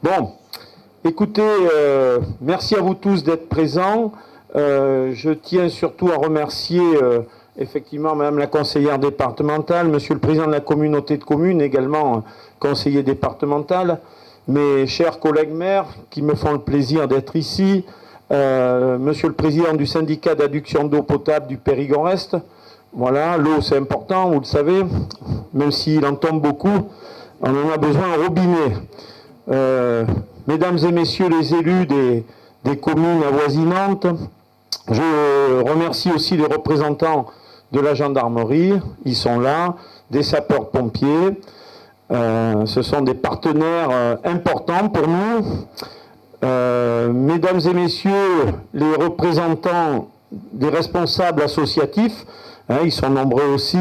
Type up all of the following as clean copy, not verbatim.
Bon, écoutez, merci à vous tous d'être présents. Je tiens surtout à remercier effectivement Madame la conseillère départementale, Monsieur le président de la communauté de communes, également conseiller départemental, mes chers collègues maires qui me font le plaisir d'être ici, Monsieur le président du syndicat d'adduction d'eau potable du Périgord-Est. Voilà, l'eau c'est important, vous le savez, même s'il en tombe beaucoup, on en a besoin au robinet. Mesdames et messieurs les élus des communes avoisinantes, je remercie aussi les représentants de la gendarmerie, ils sont là, des sapeurs-pompiers, ce sont des partenaires importants pour nous. Mesdames et messieurs les représentants des responsables associatifs, ils sont nombreux aussi,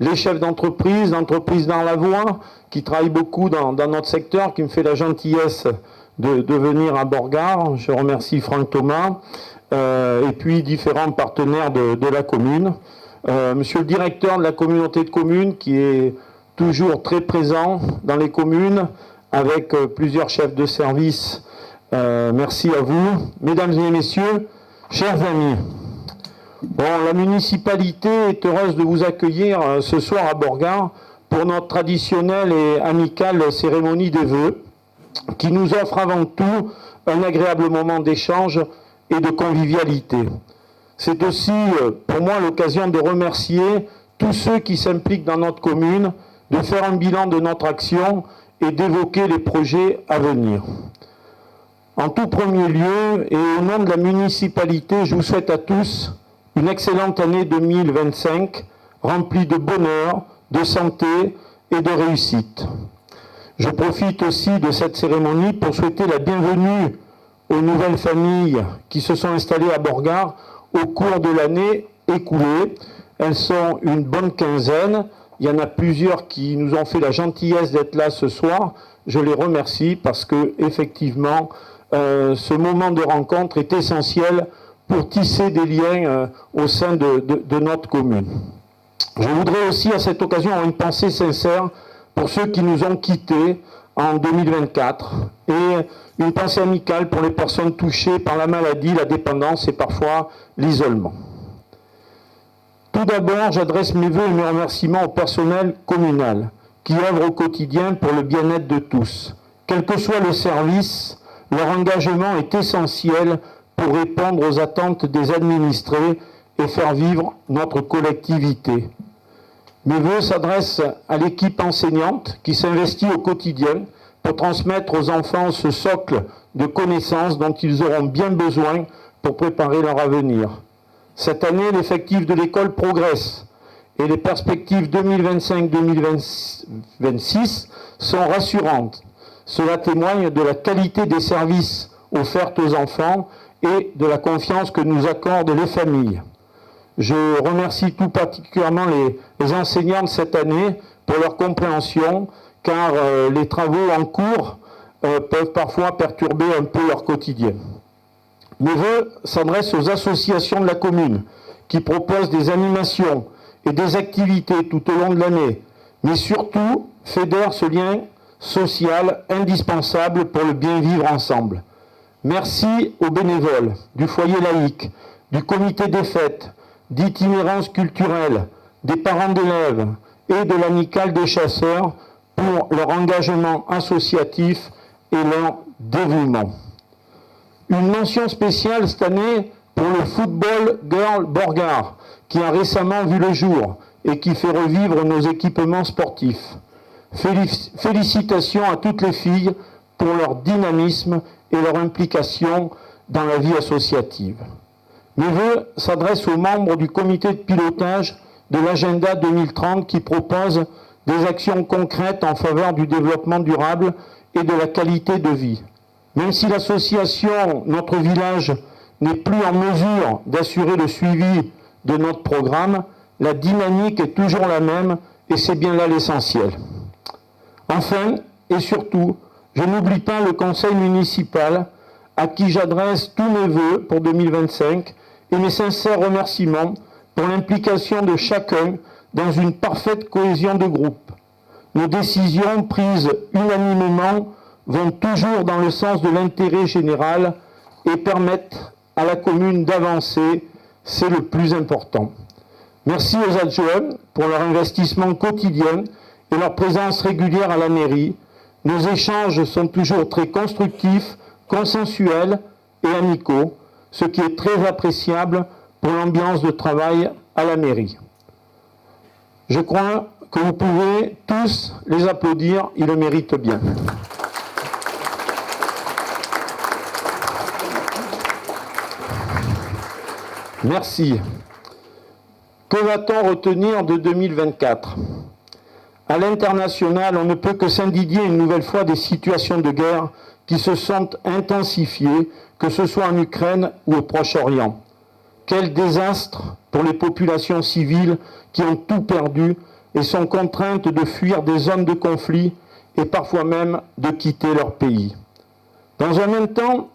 les chefs d'entreprise, l'entreprise dans la voie, qui travaillent beaucoup dans notre secteur, qui me fait la gentillesse de venir à Borgard. Je remercie Franck Thomas, et puis différents partenaires de la commune. Monsieur le directeur de la communauté de communes, qui est toujours très présent dans les communes, avec plusieurs chefs de service. Merci à vous. Mesdames et messieurs, chers amis, bon, la municipalité est heureuse de vous accueillir ce soir à Borgard pour notre traditionnelle et amicale cérémonie des vœux, qui nous offre avant tout un agréable moment d'échange et de convivialité. C'est aussi pour moi l'occasion de remercier tous ceux qui s'impliquent dans notre commune, de faire un bilan de notre action et d'évoquer les projets à venir. En tout premier lieu, et au nom de la municipalité, je vous souhaite à tous une excellente année 2025, remplie de bonheur, de santé et de réussite. Je profite aussi de cette cérémonie pour souhaiter la bienvenue aux nouvelles familles qui se sont installées à Borgard au cours de l'année écoulée. Elles sont une bonne quinzaine. Il y en a plusieurs qui nous ont fait la gentillesse d'être là ce soir. Je les remercie parce que, effectivement, ce moment de rencontre est essentiel pour tisser des liens au sein de notre commune. Je voudrais aussi à cette occasion avoir une pensée sincère pour ceux qui nous ont quittés en 2024 et une pensée amicale pour les personnes touchées par la maladie, la dépendance et parfois l'isolement. Tout d'abord, j'adresse mes vœux et mes remerciements au personnel communal qui œuvre au quotidien pour le bien-être de tous. Quel que soit le service, leur engagement est essentiel pour répondre aux attentes des administrés et faire vivre notre collectivité. Mes vœux s'adressent à l'équipe enseignante qui s'investit au quotidien pour transmettre aux enfants ce socle de connaissances dont ils auront bien besoin pour préparer leur avenir. Cette année, l'effectif de l'école progresse et les perspectives 2025-2026 sont rassurantes. Cela témoigne de la qualité des services offerts aux enfants et de la confiance que nous accordent les familles. Je remercie tout particulièrement les enseignants de cette année pour leur compréhension, car les travaux en cours peuvent parfois perturber un peu leur quotidien. Mes vœux s'adressent aux associations de la commune qui proposent des animations et des activités tout au long de l'année, mais surtout fédèrent ce lien social indispensable pour le bien vivre ensemble. Merci aux bénévoles du foyer laïque, du comité des fêtes, d'itinérance culturelle, des parents d'élèves et de l'amicale des chasseurs pour leur engagement associatif et leur dévouement. Une mention spéciale cette année pour le Football Girl Borgard, qui a récemment vu le jour et qui fait revivre nos équipements sportifs. Félicitations à toutes les filles pour leur dynamisme et leur implication dans la vie associative. Mes vœux s'adressent aux membres du comité de pilotage de l'agenda 2030 qui propose des actions concrètes en faveur du développement durable et de la qualité de vie. Même si l'association Notre Village n'est plus en mesure d'assurer le suivi de notre programme, la dynamique est toujours la même et c'est bien là l'essentiel. Enfin, et surtout, je n'oublie pas le conseil municipal à qui j'adresse tous mes vœux pour 2025 et mes sincères remerciements pour l'implication de chacun dans une parfaite cohésion de groupe. Nos décisions prises unanimement vont toujours dans le sens de l'intérêt général et permettent à la commune d'avancer, c'est le plus important. Merci aux adjoints pour leur investissement quotidien et leur présence régulière à la mairie. Nos échanges sont toujours très constructifs, consensuels et amicaux, ce qui est très appréciable pour l'ambiance de travail à la mairie. Je crois que vous pouvez tous les applaudir, ils le méritent bien. Merci. Que va-t-on retenir de 2024 ? À l'international, on ne peut que s'indigner une nouvelle fois des situations de guerre qui se sont intensifiées, que ce soit en Ukraine ou au Proche-Orient. Quel désastre pour les populations civiles qui ont tout perdu et sont contraintes de fuir des zones de conflit et parfois même de quitter leur pays. Dans un même temps,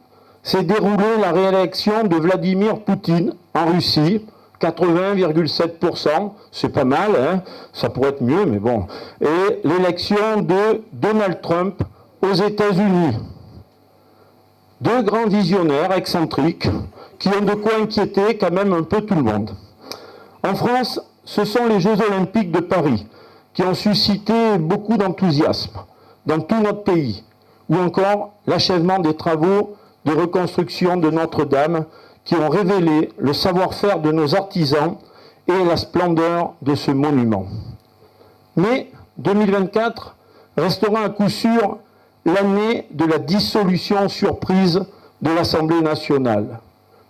s'est déroulée la réélection de Vladimir Poutine en Russie, 80,7%, c'est pas mal, hein, ça pourrait être mieux, mais bon. Et l'élection de Donald Trump aux États-Unis. Deux grands visionnaires excentriques qui ont de quoi inquiéter quand même un peu tout le monde. En France, ce sont les Jeux Olympiques de Paris qui ont suscité beaucoup d'enthousiasme dans tout notre pays, ou encore l'achèvement des travaux de reconstruction de Notre-Dame qui ont révélé le savoir-faire de nos artisans et la splendeur de ce monument. Mais 2024 restera à coup sûr l'année de la dissolution surprise de l'Assemblée nationale.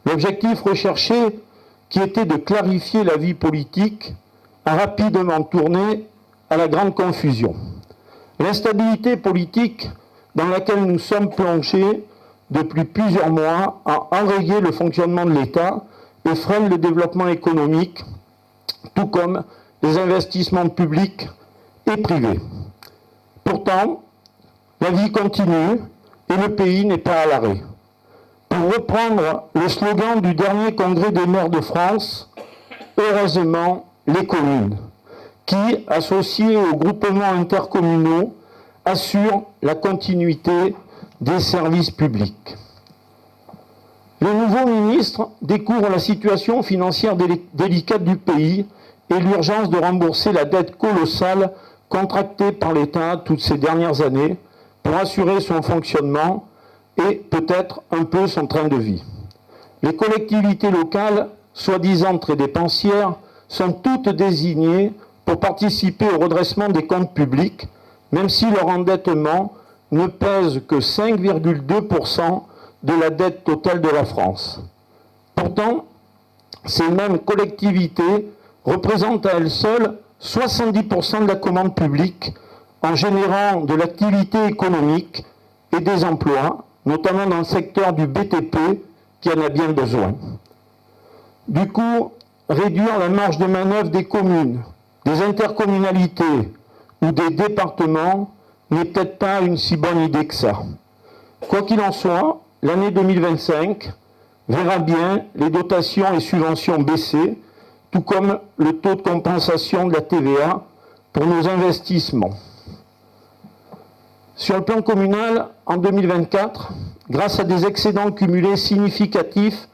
L'objectif recherché, qui était de clarifier la vie politique, a rapidement tourné à la grande confusion. L'instabilité politique dans laquelle nous sommes plongés depuis plusieurs mois a enrayé le fonctionnement de l'État et freine le développement économique, tout comme les investissements publics et privés. Pourtant, la vie continue et le pays n'est pas à l'arrêt. Pour reprendre le slogan du dernier congrès des maires de France, heureusement les communes, qui, associées aux groupements intercommunaux, assurent la continuité des services publics. Le nouveau ministre découvre la situation financière délicate du pays et l'urgence de rembourser la dette colossale contractée par l'État toutes ces dernières années pour assurer son fonctionnement et peut-être un peu son train de vie. Les collectivités locales, soi-disant très dépensières, sont toutes désignées pour participer au redressement des comptes publics, même si leur endettement ne pèse que 5,2% de la dette totale de la France. Pourtant, ces mêmes collectivités représentent à elles seules 70% de la commande publique en générant de l'activité économique et des emplois, notamment dans le secteur du BTP qui en a bien besoin. Du coup, réduire la marge de manœuvre des communes, des intercommunalités ou des départements n'est peut-être pas une si bonne idée que ça. Quoi qu'il en soit, l'année 2025 verra bien les dotations et subventions baisser, tout comme le taux de compensation de la TVA pour nos investissements. Sur le plan communal, en 2024, grâce à des excédents cumulés significatifs,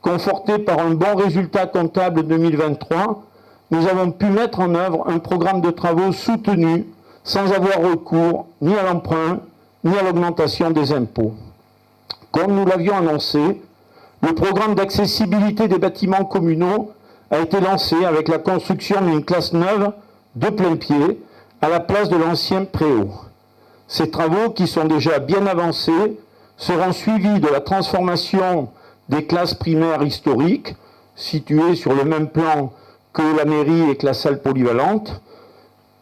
confortés par un bon résultat comptable 2023, nous avons pu mettre en œuvre un programme de travaux soutenu sans avoir recours ni à l'emprunt, ni à l'augmentation des impôts. Comme nous l'avions annoncé, le programme d'accessibilité des bâtiments communaux a été lancé avec la construction d'une classe neuve de plein pied à la place de l'ancien préau. Ces travaux, qui sont déjà bien avancés, seront suivis de la transformation des classes primaires historiques, situées sur le même plan que la mairie et que la salle polyvalente,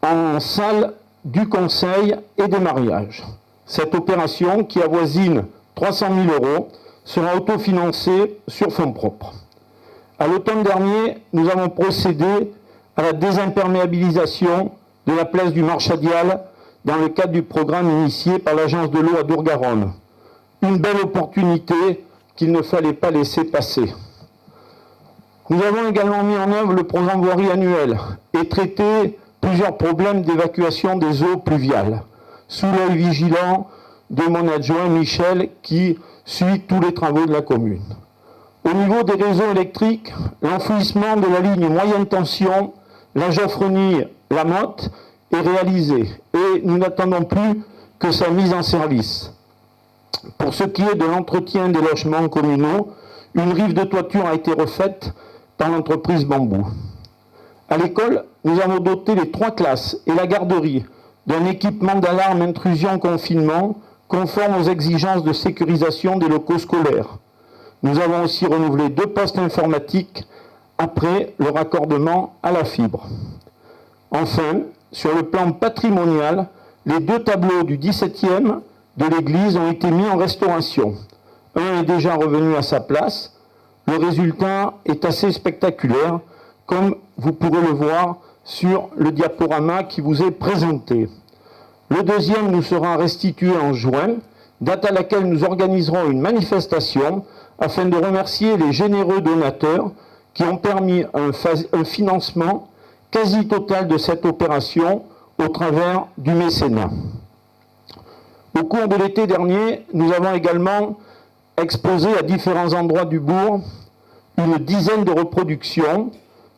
en salle du conseil et des mariages. Cette opération, qui avoisine 300 000 €, sera autofinancée sur fonds propres. À l'automne dernier, nous avons procédé à la désimperméabilisation de la place du Marchadial dans le cadre du programme initié par l'Agence de l'eau à Dourgaronne. Une belle opportunité qu'il ne fallait pas laisser passer. Nous avons également mis en œuvre le programme voirie annuel et traité plusieurs problèmes d'évacuation des eaux pluviales, sous l'œil vigilant de mon adjoint Michel qui suit tous les travaux de la commune. Au niveau des réseaux électriques, l'enfouissement de la ligne moyenne tension, la Geoffronie-La Motte, est réalisé et nous n'attendons plus que sa mise en service. Pour ce qui est de l'entretien des logements communaux, une rive de toiture a été refaite par l'entreprise Bambou. À l'école, nous avons doté les 3 classes et la garderie d'un équipement d'alarme intrusion-confinement conforme aux exigences de sécurisation des locaux scolaires. Nous avons aussi renouvelé 2 postes informatiques après le raccordement à la fibre. Enfin, sur le plan patrimonial, les 2 tableaux du 17e de l'église ont été mis en restauration. Un est déjà revenu à sa place. Le résultat est assez spectaculaire, comme vous pourrez le voir sur le diaporama qui vous est présenté. Le deuxième nous sera restitué en juin, date à laquelle nous organiserons une manifestation afin de remercier les généreux donateurs qui ont permis un financement quasi total de cette opération au travers du mécénat. Au cours de l'été dernier, nous avons également exposé à différents endroits du bourg une dizaine de reproductions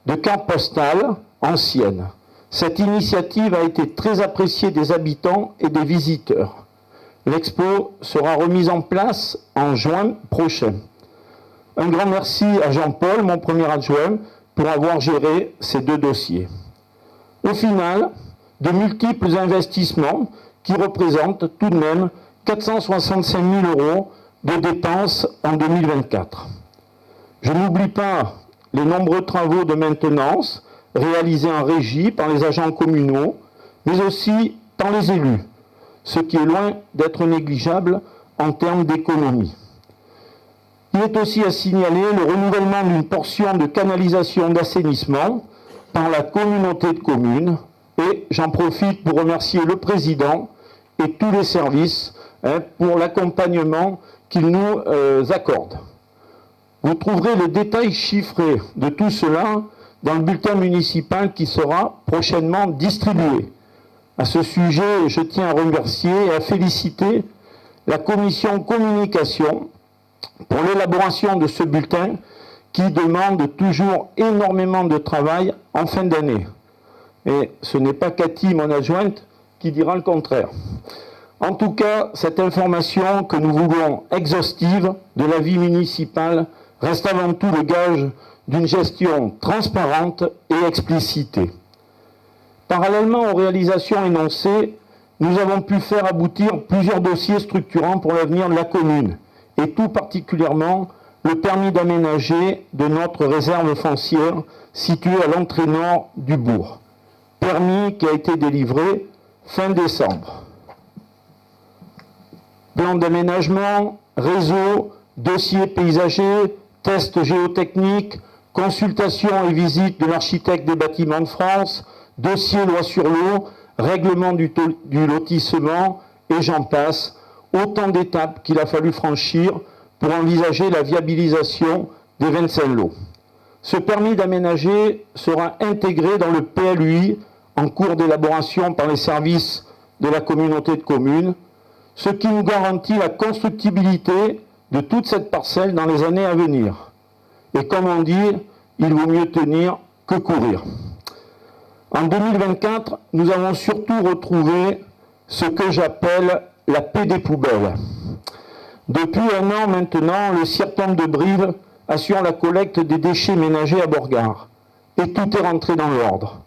de cartes postales anciennes. Cette initiative a été très appréciée des habitants et des visiteurs. L'expo sera remise en place en juin prochain. Un grand merci à Jean-Paul, mon premier adjoint, pour avoir géré ces 2 dossiers. Au final, de multiples investissements qui représentent tout de même 465 000 € de dépenses en 2024. Je n'oublie pas les nombreux travaux de maintenance réalisés en régie par les agents communaux, mais aussi par les élus, ce qui est loin d'être négligeable en termes d'économie. Il est aussi à signaler le renouvellement d'une portion de canalisation d'assainissement par la communauté de communes, et j'en profite pour remercier le président et tous les services pour l'accompagnement qu'ils nous accordent. Vous trouverez les détails chiffrés de tout cela dans le bulletin municipal qui sera prochainement distribué. À ce sujet, je tiens à remercier et à féliciter la commission communication pour l'élaboration de ce bulletin qui demande toujours énormément de travail en fin d'année. Et ce n'est pas Cathy, mon adjointe, qui dira le contraire. En tout cas, cette information que nous voulons exhaustive de la vie municipale reste avant tout le gage d'une gestion transparente et explicitée. Parallèlement aux réalisations énoncées, nous avons pu faire aboutir plusieurs dossiers structurants pour l'avenir de la commune, et tout particulièrement le permis d'aménager de notre réserve foncière située à l'entrée nord du bourg. Permis qui a été délivré fin décembre. Plan d'aménagement, réseau, dossier paysager, tests géotechniques, consultation et visite de l'architecte des bâtiments de France, dossier loi sur l'eau, règlement du lotissement, et j'en passe, autant d'étapes qu'il a fallu franchir pour envisager la viabilisation des 25 lots. Ce permis d'aménager sera intégré dans le PLUI en cours d'élaboration par les services de la communauté de communes, ce qui nous garantit la constructibilité de toute cette parcelle dans les années à venir. Et comme on dit, il vaut mieux tenir que courir. En 2024, nous avons surtout retrouvé ce que j'appelle la paix des poubelles. Depuis 1 an maintenant, le CIRTOM de Brive assure la collecte des déchets ménagers à Borgard. Et tout est rentré dans l'ordre.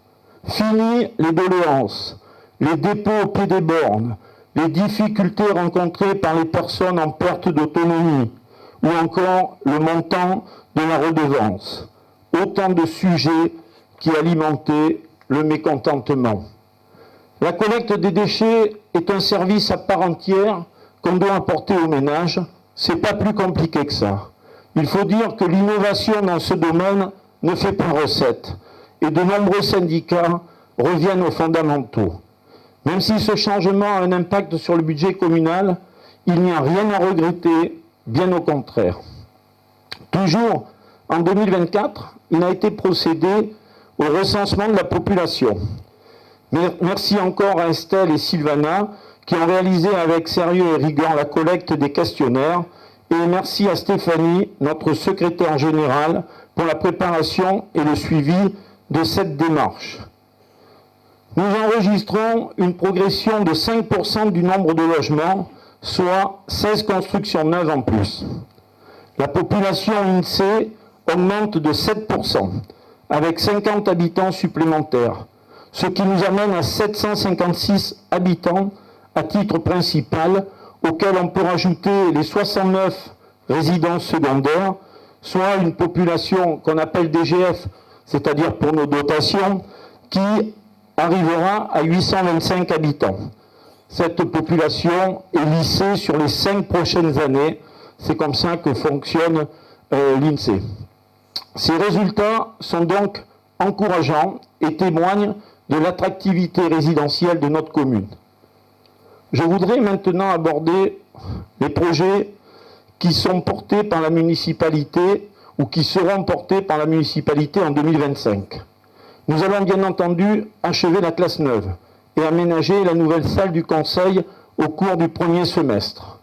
Fini les doléances, les dépôts au pied des bornes, les difficultés rencontrées par les personnes en perte d'autonomie, ou encore le montant de la redevance. Autant de sujets qui alimentaient le mécontentement. La collecte des déchets est un service à part entière qu'on doit apporter aux ménages. C'est pas plus compliqué que ça. Il faut dire que l'innovation dans ce domaine ne fait pas recette. Et de nombreux syndicats reviennent aux fondamentaux. Même si ce changement a un impact sur le budget communal, il n'y a rien à regretter, bien au contraire. Toujours en 2024, il a été procédé au recensement de la population. Merci encore à Estelle et Sylvana qui ont réalisé avec sérieux et rigueur la collecte des questionnaires. Et merci à Stéphanie, notre secrétaire générale, pour la préparation et le suivi de cette démarche. Nous enregistrons une progression de 5% du nombre de logements, soit 16 constructions neuves en plus. La population INSEE augmente de 7%, avec 50 habitants supplémentaires, ce qui nous amène à 756 habitants à titre principal, auxquels on peut rajouter les 69 résidences secondaires, soit une population qu'on appelle DGF, c'est-à-dire pour nos dotations, qui arrivera à 825 habitants. Cette population est lissée sur les 5 prochaines années. C'est comme ça que fonctionne l'INSEE. Ces résultats sont donc encourageants et témoignent de l'attractivité résidentielle de notre commune. Je voudrais maintenant aborder les projets qui sont portés par la municipalité ou qui seront portés par la municipalité en 2025. Nous allons bien entendu achever la classe neuve et aménager la nouvelle salle du conseil au cours du premier semestre.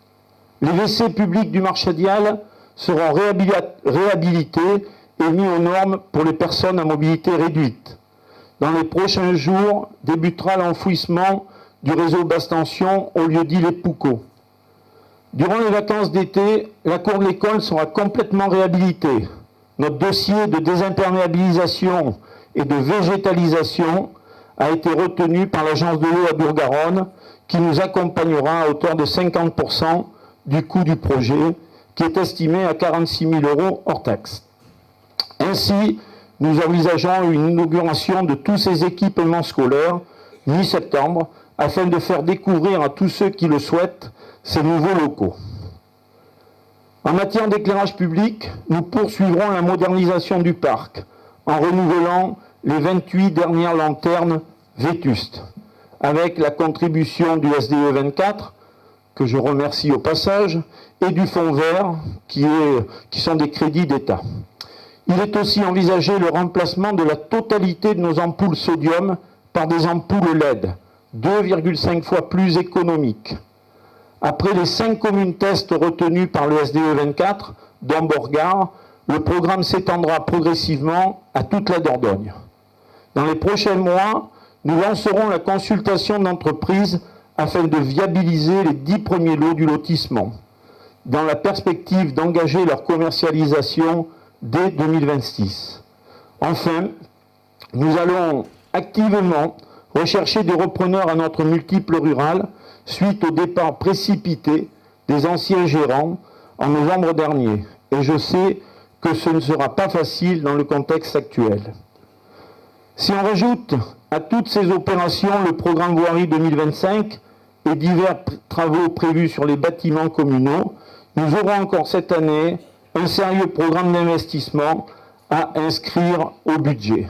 Les WC publics du Marchadial seront réhabilités et mis aux normes pour les personnes à mobilité réduite. Dans les prochains jours, débutera l'enfouissement du réseau basse tension au lieu-dit Les Poucots. Durant les vacances d'été, la cour de l'école sera complètement réhabilitée. Notre dossier de désimperméabilisation et de végétalisation a été retenu par l'agence de l'eau à Bourg-Garonne, qui nous accompagnera à hauteur de 50% du coût du projet, qui est estimé à 46 000 € hors taxe. Ainsi, nous envisageons une inauguration de tous ces équipements scolaires mi-septembre, afin de faire découvrir à tous ceux qui le souhaitent ces nouveaux locaux. En matière d'éclairage public, nous poursuivrons la modernisation du parc en renouvelant les 28 dernières lanternes vétustes, avec la contribution du SDE 24, que je remercie au passage, et du fonds vert, qui sont des crédits d'État. Il est aussi envisagé le remplacement de la totalité de nos ampoules sodium par des ampoules LED, 2,5 fois plus économiques. Après les 5 communes tests retenues par le SDE 24, dont Borgard, le programme s'étendra progressivement à toute la Dordogne. Dans les prochains mois, nous lancerons la consultation d'entreprises afin de viabiliser les 10 premiers lots du lotissement, dans la perspective d'engager leur commercialisation dès 2026. Enfin, nous allons activement rechercher des repreneurs à notre multiple rural suite au départ précipité des anciens gérants en novembre dernier. Et je sais que ce ne sera pas facile dans le contexte actuel. Si on rajoute à toutes ces opérations le programme voirie 2025 et divers travaux prévus sur les bâtiments communaux, nous aurons encore cette année un sérieux programme d'investissement à inscrire au budget.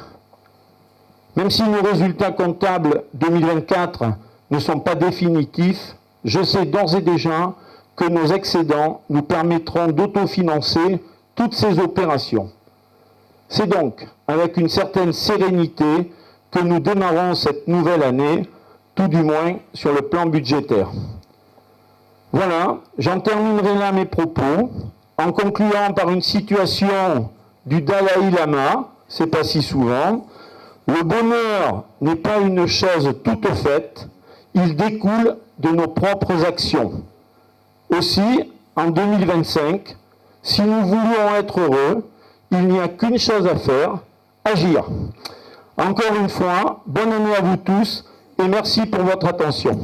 Même si nos résultats comptables 2024 ne sont pas définitifs, je sais d'ores et déjà que nos excédents nous permettront d'autofinancer toutes ces opérations. C'est donc avec une certaine sérénité que nous démarrons cette nouvelle année, tout du moins sur le plan budgétaire. Voilà, j'en terminerai là mes propos, en concluant par une citation du Dalai Lama, c'est pas si souvent. Le bonheur n'est pas une chose toute faite, il découle de nos propres actions. Aussi, en 2025, si nous voulons être heureux, il n'y a qu'une chose à faire, agir. Encore une fois, bonne année à vous tous et merci pour votre attention.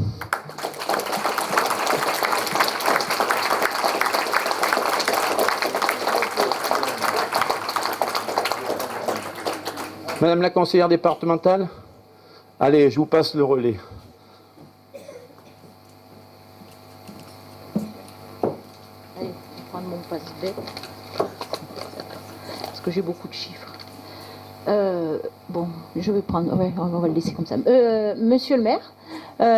Madame la conseillère départementale, allez, je vous passe le relais. Allez, je vais prendre mon passe-bête, parce que j'ai beaucoup de chiffres. Bon, je vais prendre, ouais, on va le laisser comme ça. Monsieur le maire,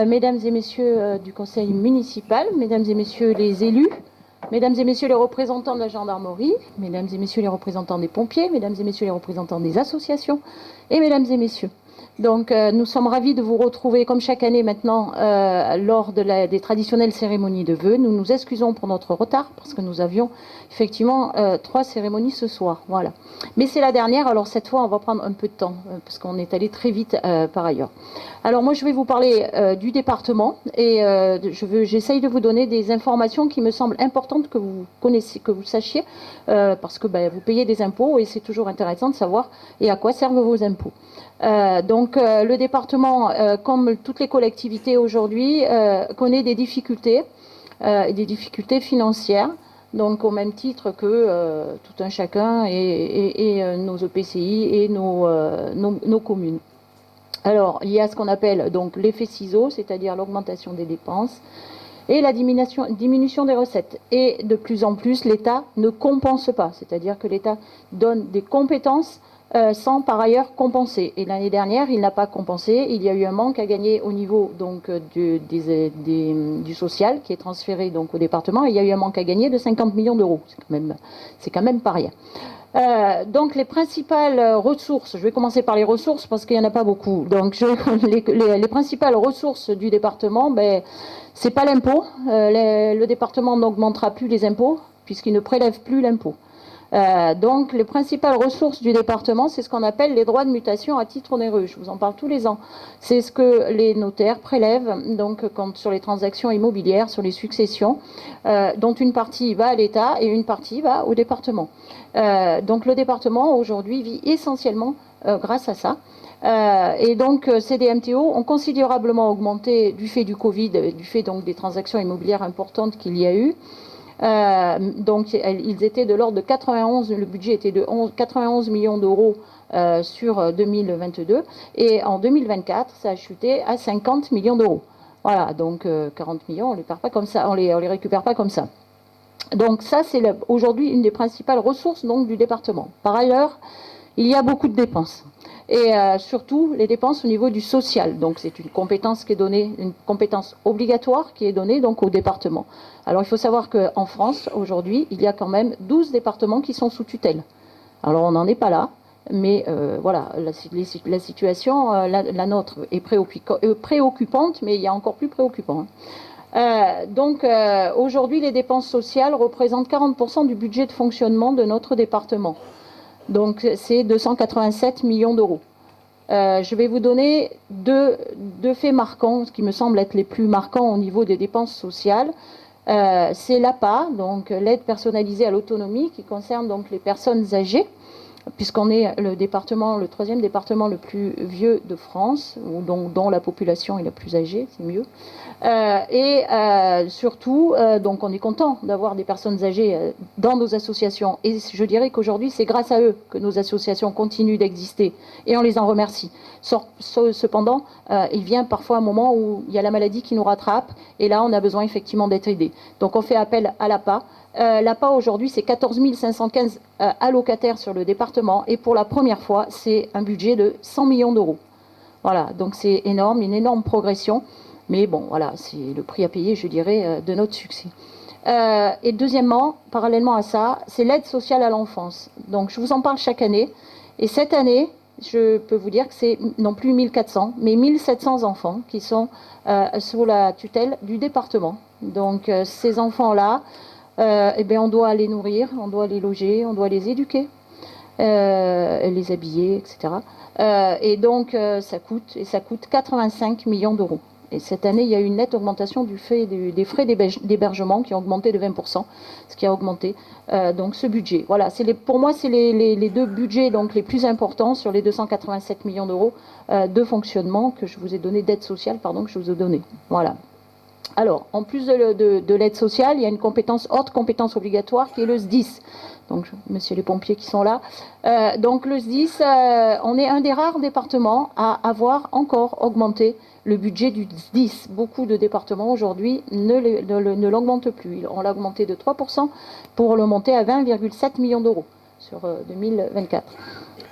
mesdames et messieurs du conseil municipal, mesdames et messieurs les élus, mesdames et messieurs les représentants de la gendarmerie, mesdames et messieurs les représentants des pompiers, mesdames et messieurs les représentants des associations, et mesdames et messieurs, Donc nous sommes ravis de vous retrouver comme chaque année maintenant lors des traditionnelles cérémonies de vœux. Nous nous excusons pour notre retard parce que nous avions effectivement 3 cérémonies ce soir. Voilà. Mais c'est la dernière, alors cette fois on va prendre un peu de temps parce qu'on est allé très vite par ailleurs. Alors moi je vais vous parler du département et j'essaye de vous donner des informations qui me semblent importantes que vous connaissiez, que vous sachiez parce que vous payez des impôts et c'est toujours intéressant de savoir et à quoi servent vos impôts. Donc le département, comme toutes les collectivités aujourd'hui, connaît des difficultés financières, donc au même titre que tout un chacun et nos EPCI et nos communes. Alors il y a ce qu'on appelle donc l'effet ciseau, c'est-à-dire l'augmentation des dépenses et la diminution des recettes. Et de plus en plus, l'État ne compense pas, c'est-à-dire que l'État donne des compétences sans par ailleurs compenser. Et l'année dernière, il n'a pas compensé. Il y a eu un manque à gagner au niveau donc, du social qui est transféré donc, au département. Et il y a eu un manque à gagner de 50 millions d'euros. C'est quand même pas rien. Donc les principales ressources, je vais commencer par les ressources parce qu'il n'y en a pas beaucoup. Donc les principales ressources du département, c'est pas l'impôt. Le département n'augmentera plus les impôts puisqu'il ne prélève plus l'impôt. Donc les principales ressources du département, c'est ce qu'on appelle les droits de mutation à titre onéreux. Je vous en parle tous les ans. C'est ce que les notaires prélèvent donc, sur les transactions immobilières, sur les successions, dont une partie va à l'État et une partie va au département. Donc le département aujourd'hui vit essentiellement grâce à ça. Et donc ces DMTO ont considérablement augmenté du fait du Covid, du fait donc des transactions immobilières importantes qu'il y a eu. Donc ils étaient de l'ordre de 91, le budget était de 91 millions d'euros sur 2022 et en 2024 ça a chuté à 50 millions d'euros. Voilà, donc 40 millions on les perd pas comme ça, on les récupère pas comme ça. Donc ça c'est aujourd'hui une des principales ressources donc du département. Par ailleurs, il y a beaucoup de dépenses. Et surtout les dépenses au niveau du social. Donc c'est une compétence qui est donnée, une compétence obligatoire qui est donnée donc au département. Alors il faut savoir qu'en France, aujourd'hui, il y a quand même 12 départements qui sont sous tutelle. Alors on n'en est pas là, mais voilà, la situation, la nôtre est préoccupante, mais il y a encore plus préoccupant. Donc aujourd'hui, les dépenses sociales représentent 40% du budget de fonctionnement de notre département. Donc c'est 287 millions d'euros. Je vais vous donner deux faits marquants, ce qui me semble être les plus marquants au niveau des dépenses sociales. C'est l'APA, donc l'aide personnalisée à l'autonomie, qui concerne donc les personnes âgées, puisqu'on est le 3e département le plus vieux de France, dont la population est la plus âgée, c'est mieux. Surtout, donc on est content d'avoir des personnes âgées dans nos associations. Et je dirais qu'aujourd'hui, c'est grâce à eux que nos associations continuent d'exister. Et on les en remercie. Cependant, il vient parfois un moment où il y a la maladie qui nous rattrape. Et là, on a besoin effectivement d'être aidé. Donc on fait appel à l'APA. L'APA aujourd'hui, c'est 14 515 allocataires sur le département. Et pour la première fois, c'est un budget de 100 millions d'euros. Voilà, donc c'est énorme, une énorme progression. Mais bon, voilà, c'est le prix à payer, je dirais, de notre succès. Et deuxièmement, parallèlement à ça, c'est l'aide sociale à l'enfance. Donc je vous en parle chaque année. Et cette année, je peux vous dire que c'est non plus 1400, mais 1700 enfants qui sont sous la tutelle du département. Donc ces enfants-là, on doit les nourrir, on doit les loger, on doit les éduquer, les habiller, etc. Et donc ça coûte 85 millions d'euros. Et cette année, il y a eu une nette augmentation des frais d'hébergement qui ont augmenté de 20%, ce qui a augmenté donc ce budget. Voilà, pour moi, c'est les deux budgets donc, les plus importants sur les 287 millions d'euros de fonctionnement que je vous ai donné, d'aide sociale, pardon, que je vous ai donné. Voilà. Alors, en plus de l'aide sociale, il y a une autre compétence obligatoire qui est le SDIS. Donc, monsieur les pompiers qui sont là. Donc, le SDIS, on est un des rares départements à avoir encore augmenté le budget du SDIS. Beaucoup de départements aujourd'hui ne l'augmentent plus. On l'a augmenté de 3% pour le monter à 20,7 millions d'euros sur 2024.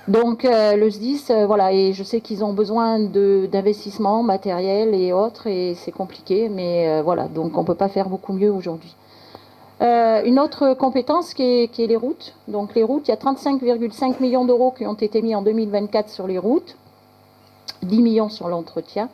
Donc le SDIS, voilà, et je sais qu'ils ont besoin d'investissements matériels et autres, et c'est compliqué, mais voilà, donc on ne peut pas faire beaucoup mieux aujourd'hui. Une autre compétence qui est les routes. Donc les routes, il y a 35,5 millions d'euros qui ont été mis en 2024 sur les routes. 10 millions sur l'entretien.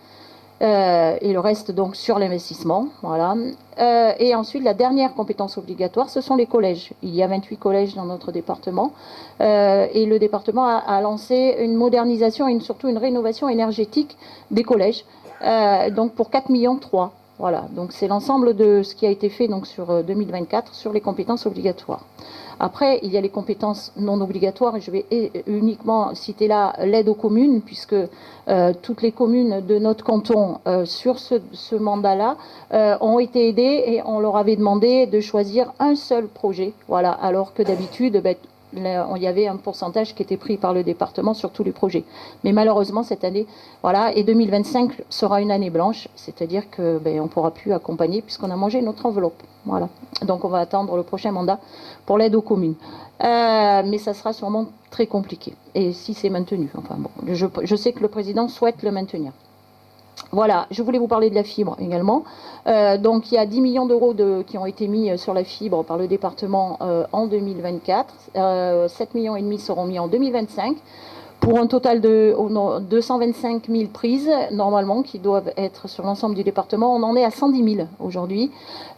Et le reste donc sur l'investissement. Voilà. Et ensuite, la dernière compétence obligatoire, ce sont les collèges. Il y a 28 collèges dans notre département. Et le département a lancé une modernisation et surtout une rénovation énergétique des collèges. Donc pour 4,3 millions. Voilà. Donc c'est l'ensemble de ce qui a été fait donc, sur 2024 sur les compétences obligatoires. Après, il y a les compétences non obligatoires, et je vais uniquement citer là l'aide aux communes, puisque toutes les communes de notre canton sur ce mandat-là ont été aidées et on leur avait demandé de choisir un seul projet, voilà, alors que d'habitude, il y avait un pourcentage qui était pris par le département sur tous les projets. Mais malheureusement, cette année, voilà, et 2025 sera une année blanche, c'est-à-dire qu'on ne pourra plus accompagner puisqu'on a mangé notre enveloppe. Voilà. Donc on va attendre le prochain mandat pour l'aide aux communes. Mais ça sera sûrement très compliqué. Et si c'est maintenu, enfin bon, je sais que le président souhaite le maintenir. Voilà, je voulais vous parler de la fibre également. Donc il y a 10 millions d'euros qui ont été mis sur la fibre par le département en 2024. 7,5 millions seront mis en 2025. Pour un total de 225 000 prises, normalement, qui doivent être sur l'ensemble du département. On en est à 110 000 aujourd'hui.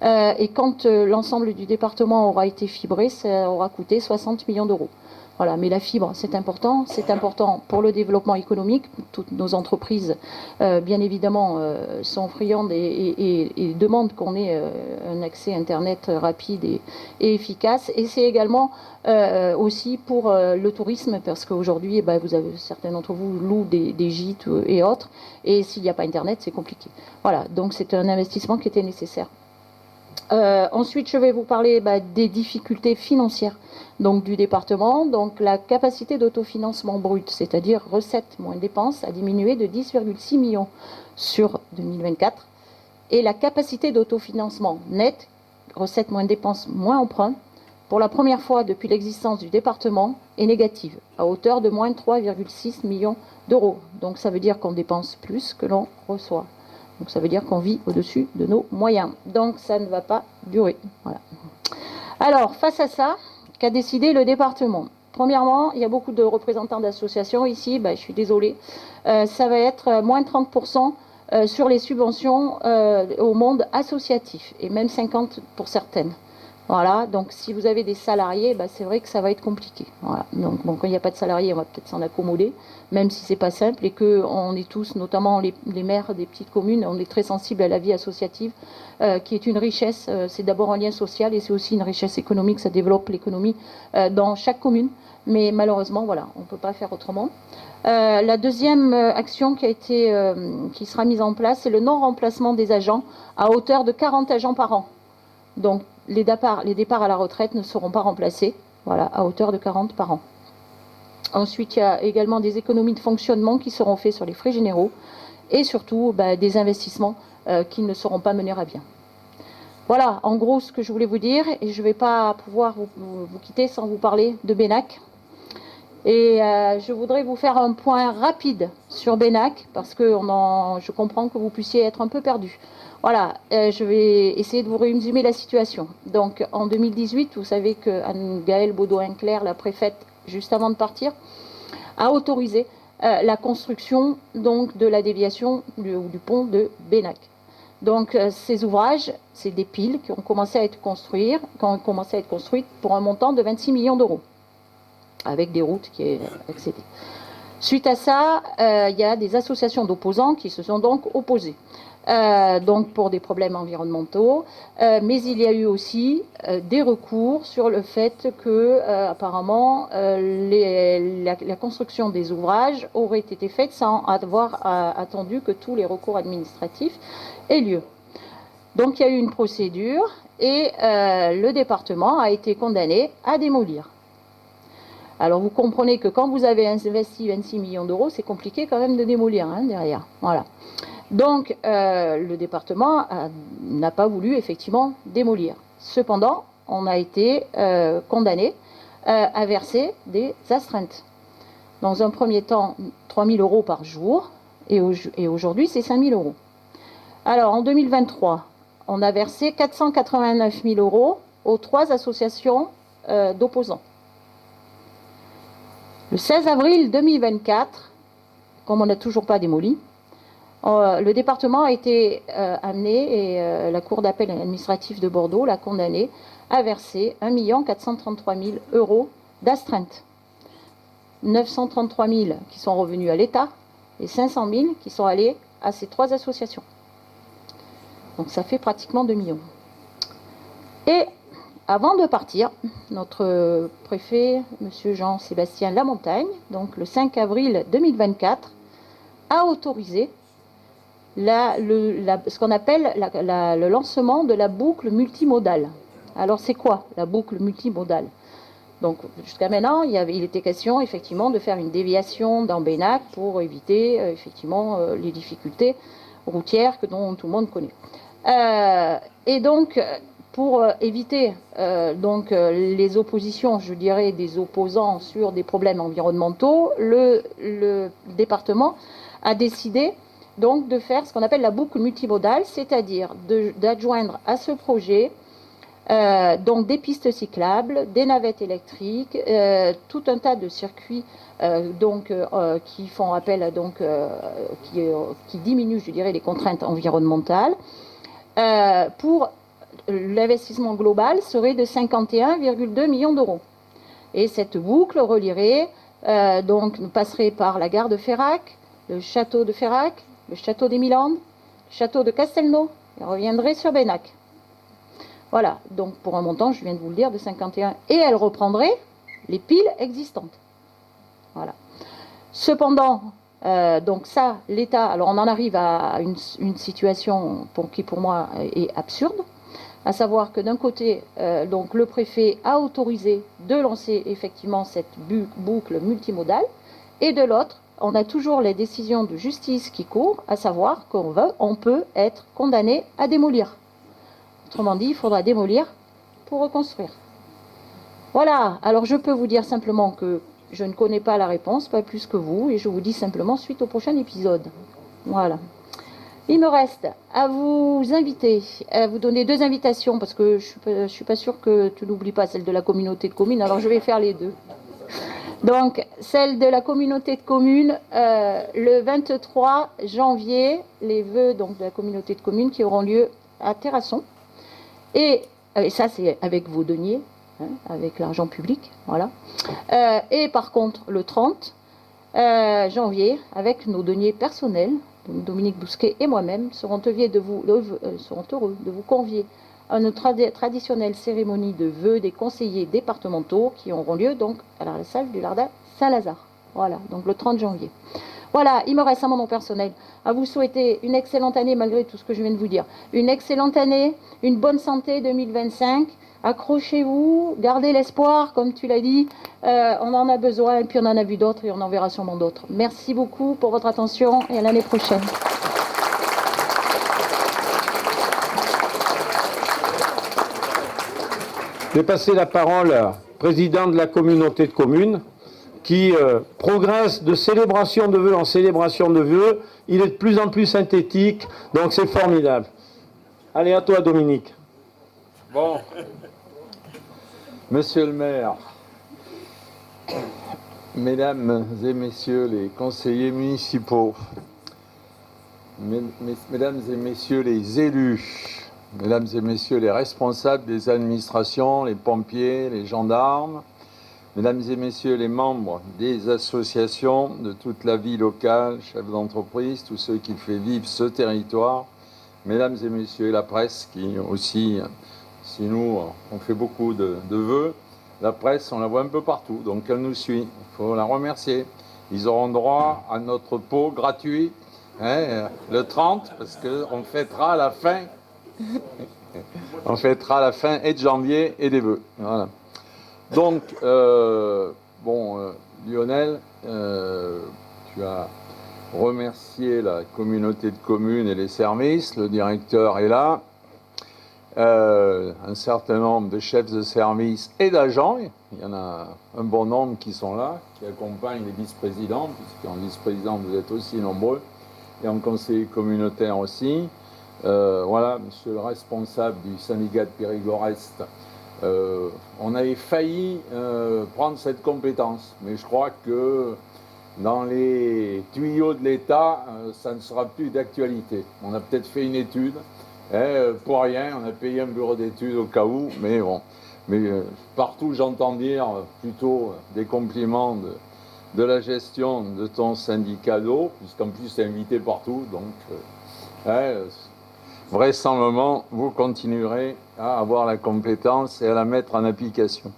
Et quand l'ensemble du département aura été fibré, ça aura coûté 60 millions d'euros. Voilà, mais la fibre, c'est important pour le développement économique. Toutes nos entreprises, bien évidemment, sont friandes et demandent qu'on ait un accès Internet rapide et efficace. Et c'est également aussi pour le tourisme, parce qu'aujourd'hui, vous avez, certains d'entre vous louent des gîtes et autres, et s'il n'y a pas Internet, c'est compliqué. Voilà, donc c'est un investissement qui était nécessaire. Ensuite, je vais vous parler des difficultés financières donc, du département. Donc, la capacité d'autofinancement brut, c'est-à-dire recettes moins dépenses, a diminué de 10,6 millions sur 2024. Et la capacité d'autofinancement net, recettes moins dépenses moins emprunts, pour la première fois depuis l'existence du département, est négative, à hauteur de moins 3,6 millions d'euros. Donc, ça veut dire qu'on dépense plus que l'on reçoit. Donc ça veut dire qu'on vit au-dessus de nos moyens. Donc ça ne va pas durer. Voilà. Alors, face à ça, qu'a décidé le département? Premièrement, il y a beaucoup de représentants d'associations ici. Je suis désolée. Ça va être moins 30% sur les subventions au monde associatif. Et même 50% pour certaines. Voilà, donc si vous avez des salariés, c'est vrai que ça va être compliqué. Voilà. Donc bon, quand il n'y a pas de salariés, on va peut-être s'en accommoder, même si c'est pas simple et qu'on est tous, notamment les maires des petites communes, on est très sensibles à la vie associative, qui est une richesse. C'est d'abord un lien social et c'est aussi une richesse économique. Ça développe l'économie dans chaque commune. Mais malheureusement, voilà, on ne peut pas faire autrement. La deuxième action qui sera mise en place, c'est le non-remplacement des agents à hauteur de 40 agents par an. Donc, les départs à la retraite ne seront pas remplacés, voilà, à hauteur de 40 par an. Ensuite, il y a également des économies de fonctionnement qui seront faites sur les frais généraux et surtout des investissements qui ne seront pas menés à bien. Voilà, en gros, ce que je voulais vous dire, et je ne vais pas pouvoir vous quitter sans vous parler de Benac. Et je voudrais vous faire un point rapide sur Benac, parce que je comprends que vous puissiez être un peu perdu. Voilà, je vais essayer de vous résumer la situation. Donc, en 2018, vous savez que Anne-Gaëlle Baudouin-Clerc, la préfète, juste avant de partir, a autorisé la construction donc, de la déviation du pont de Benac. Donc, ces ouvrages, c'est des piles qui ont commencé à être construites pour un montant de 26 millions d'euros, avec des routes qui est accédées. Suite à ça, il y a des associations d'opposants qui se sont donc opposées. Donc pour des problèmes environnementaux, mais il y a eu aussi des recours sur le fait que apparemment la construction des ouvrages aurait été faite sans avoir attendu que tous les recours administratifs aient lieu. Donc il y a eu une procédure et le département a été condamné à démolir. Alors vous comprenez que quand vous avez investi 26 millions d'euros, c'est compliqué quand même de démolir derrière. Voilà. Donc, le département n'a pas voulu effectivement démolir. Cependant, on a été condamné à verser des astreintes. Dans un premier temps, 3 000 euros par jour, et aujourd'hui, c'est 5 000 euros. Alors, en 2023, on a versé 489 000 euros aux 3 associations d'opposants. Le 16 avril 2024, comme on n'a toujours pas démoli, le département a été amené, et la Cour d'appel administratif de Bordeaux l'a condamné à verser 1 433 000 € d'astreinte. 933 000 qui sont revenus à l'État et 500 000 qui sont allés à ces 3 associations. Donc ça fait pratiquement 2 millions. Et avant de partir, notre préfet, M. Jean-Sébastien Lamontagne, donc le 5 avril 2024, a autorisé ce qu'on appelle le lancement de la boucle multimodale. Alors c'est quoi la boucle multimodale? Donc jusqu'à maintenant, il était question effectivement de faire une déviation dans Bénac pour éviter effectivement les difficultés routières dont tout le monde connaît. Et donc pour éviter les oppositions, je dirais, des opposants sur des problèmes environnementaux, le département a décidé donc de faire ce qu'on appelle la boucle multimodale, c'est-à-dire d'adjoindre à ce projet donc des pistes cyclables, des navettes électriques, tout un tas de circuits qui font appel qui diminuent, je dirais, les contraintes environnementales. Pour l'investissement global serait de 51,2 millions d'euros. Et cette boucle relierait passerait par la gare de Ferrac, le château de Ferrac, le château des Milandes, le château de Castelnau, et reviendrait sur Bénac. Voilà, donc pour un montant, je viens de vous le dire, de 51. Et elle reprendrait les piles existantes. Voilà. Cependant, donc ça, l'État, alors on en arrive à une situation qui pour moi est absurde, à savoir que d'un côté, donc le préfet a autorisé de lancer effectivement cette boucle multimodale, et de l'autre, on a toujours les décisions de justice qui courent, à savoir qu'on peut être condamné à démolir. Autrement dit, il faudra démolir pour reconstruire. Voilà, alors je peux vous dire simplement que je ne connais pas la réponse, pas plus que vous, et je vous dis simplement suite au prochain épisode. Voilà. Il me reste à vous inviter, à vous donner 2 invitations, parce que je ne suis pas sûre que tu n'oublies pas celle de la communauté de communes, alors je vais faire les 2. Donc, celle de la communauté de communes, le 23 janvier, les vœux donc, de la communauté de communes qui auront lieu à Terrasson. Et ça, c'est avec vos deniers, avec l'argent public, voilà. Et par contre, le 30 janvier, avec nos deniers personnels, donc Dominique Bousquet et moi-même, seront heureux de vous convier à une traditionnelle cérémonie de vœux des conseillers départementaux qui auront lieu donc à la salle du Lardin Saint-Lazare. Voilà, donc le 30 janvier. Voilà, il me reste à mon nom personnel à vous souhaiter une excellente année malgré tout ce que je viens de vous dire. Une excellente année, une bonne santé 2025. Accrochez-vous, gardez l'espoir, comme tu l'as dit. On en a besoin, et puis on en a vu d'autres et on en verra sûrement d'autres. Merci beaucoup pour votre attention et à l'année prochaine. Je vais passer la parole au président de la communauté de communes qui progresse de célébration de vœux en célébration de vœux. Il est de plus en plus synthétique, donc c'est formidable. Allez, à toi, Dominique. Bon. Monsieur le maire, mesdames et messieurs les conseillers municipaux, mesdames et messieurs les élus, mesdames et messieurs les responsables des administrations, les pompiers, les gendarmes, mesdames et messieurs les membres des associations de toute la vie locale, chefs d'entreprise, tous ceux qui font vivre ce territoire, mesdames et messieurs la presse qui aussi, si nous on fait beaucoup de vœux, la presse on la voit un peu partout, donc elle nous suit, il faut la remercier. Ils auront droit à notre pot gratuit le 30 parce qu'on fêtera à la fin. On fêtera la fin et de janvier et des vœux. Voilà. Donc, Lionel, tu as remercié la communauté de communes et les services. Le directeur est là. Un certain nombre de chefs de service et d'agents. Il y en a un bon nombre qui sont là, qui accompagnent les vice-présidents, puisqu'en vice-président, vous êtes aussi nombreux, et en conseiller communautaire aussi. Voilà, monsieur le responsable du syndicat de Périgord-Est, on avait failli prendre cette compétence, mais je crois que dans les tuyaux de l'État, ça ne sera plus d'actualité. On a peut-être fait une étude, pour rien, on a payé un bureau d'études au cas où, mais bon. Mais partout, j'entends dire plutôt des compliments de la gestion de ton syndicat d'eau, puisqu'en plus, c'est invité partout, donc vraisemblablement, vous continuerez à avoir la compétence et à la mettre en application.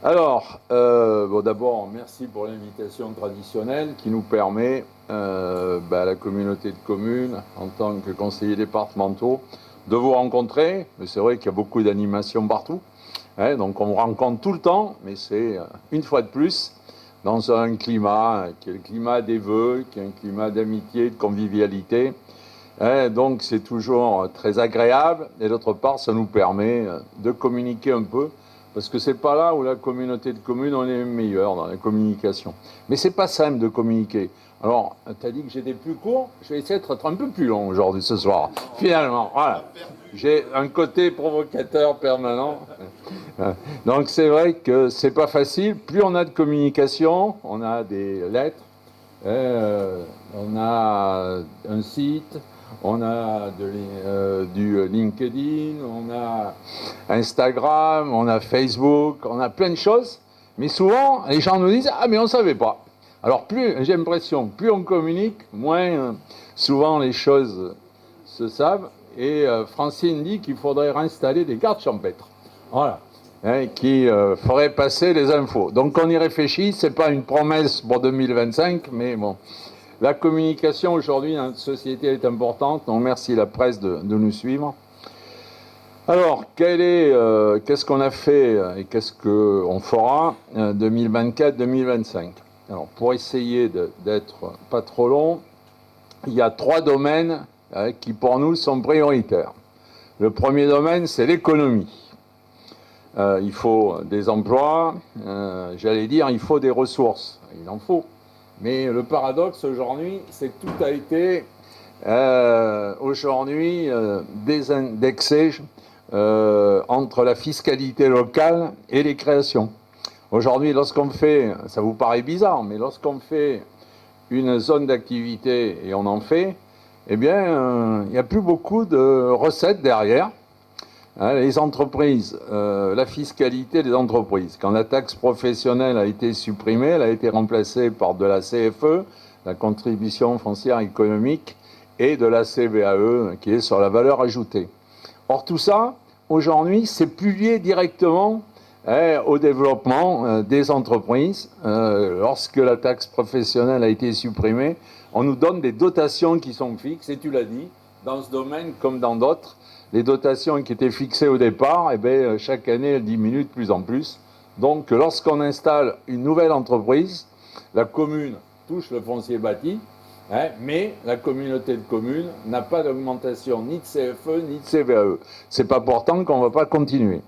Alors, bon, d'abord, merci pour l'invitation traditionnelle qui nous permet, à la communauté de communes, en tant que conseillers départementaux, de vous rencontrer. Mais c'est vrai qu'il y a beaucoup d'animations partout. Donc on vous rencontre tout le temps, mais c'est une fois de plus dans un climat qui est le climat des vœux, qui est un climat d'amitié, de convivialité. Donc c'est toujours très agréable, et d'autre part, ça nous permet de communiquer un peu, parce que c'est pas là où la communauté de communes, on est meilleur dans la communication. Mais c'est pas simple de communiquer. Alors, tu as dit que j'étais plus court, je vais essayer d'être un peu plus long aujourd'hui, ce soir. Finalement, voilà. J'ai un côté provocateur permanent. Donc c'est vrai que c'est pas facile. Plus on a de communication, on a des lettres, on a un site, on a du LinkedIn, on a Instagram, on a Facebook, on a plein de choses. Mais souvent, les gens nous disent « Ah, mais on ne savait pas ». Alors, j'ai l'impression, plus on communique, moins souvent les choses se savent. Et Francine dit qu'il faudrait réinstaller des gardes champêtres. Voilà. Qui feraient passer les infos. Donc, on y réfléchit. Ce n'est pas une promesse pour 2025, mais bon. La communication aujourd'hui dans notre société est importante. Donc, merci la presse de nous suivre. Alors, qu'est-ce qu'on a fait et qu'est-ce qu'on fera 2024-2025 ? Alors, pour essayer d'être pas trop long, il y a 3 domaines qui, pour nous, sont prioritaires. Le premier domaine, c'est l'économie. Il faut des emplois, j'allais dire, il faut des ressources. Il en faut. Mais le paradoxe aujourd'hui, c'est que tout a été aujourd'hui désindexé entre la fiscalité locale et les créations. Aujourd'hui, lorsqu'on fait, ça vous paraît bizarre, mais lorsqu'on fait une zone d'activité et on en fait, eh bien, il n'y a plus beaucoup de recettes derrière. Les entreprises, la fiscalité des entreprises. Quand la taxe professionnelle a été supprimée, elle a été remplacée par de la CFE, la contribution foncière économique, et de la CVAE, qui est sur la valeur ajoutée. Or, tout ça, aujourd'hui, c'est plus lié directement au développement des entreprises. Lorsque la taxe professionnelle a été supprimée, on nous donne des dotations qui sont fixes, et tu l'as dit, dans ce domaine comme dans d'autres, les dotations qui étaient fixées au départ, chaque année, elles diminuent de plus en plus. Donc, lorsqu'on installe une nouvelle entreprise, la commune touche le foncier bâti, mais la communauté de communes n'a pas d'augmentation ni de CFE ni de CVAE. C'est pas pourtant qu'on ne va pas continuer.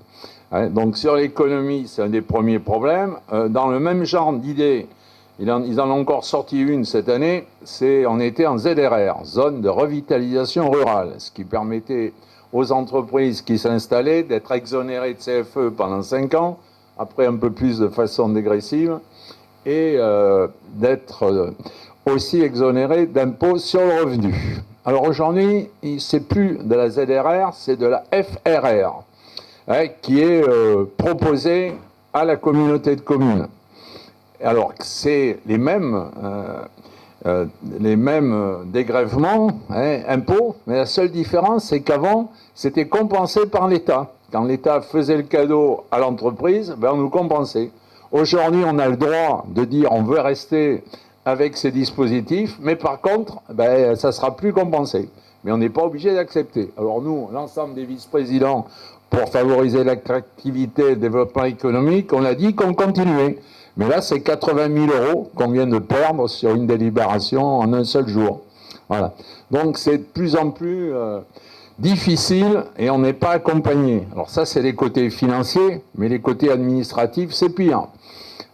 Donc sur l'économie, c'est un des premiers problèmes. Dans le même genre d'idée, ils en ont encore sorti une cette année, on était en ZRR, zone de revitalisation rurale, ce qui permettait aux entreprises qui s'installaient d'être exonérées de CFE pendant 5 ans, après un peu plus de façon dégressive, et d'être aussi exonérées d'impôts sur le revenu. Alors aujourd'hui, c'est plus de la ZRR, c'est de la FRR, qui est proposée à la communauté de communes. Alors c'est les mêmes dégrèvements, impôts, mais la seule différence, c'est qu'avant, c'était compensé par l'État. Quand l'État faisait le cadeau à l'entreprise, on nous compensait. Aujourd'hui, on a le droit de dire on veut rester avec ces dispositifs, mais par contre, ça ne sera plus compensé. Mais on n'est pas obligé d'accepter. Alors nous, l'ensemble des vice-présidents, pour favoriser l'attractivité et le développement économique, on a dit qu'on continuait. Mais là, c'est 80 000 € qu'on vient de perdre sur une délibération en un seul jour. Voilà. Donc c'est de plus en plus difficile et on n'est pas accompagné. Alors ça, c'est les côtés financiers, mais les côtés administratifs, c'est pire.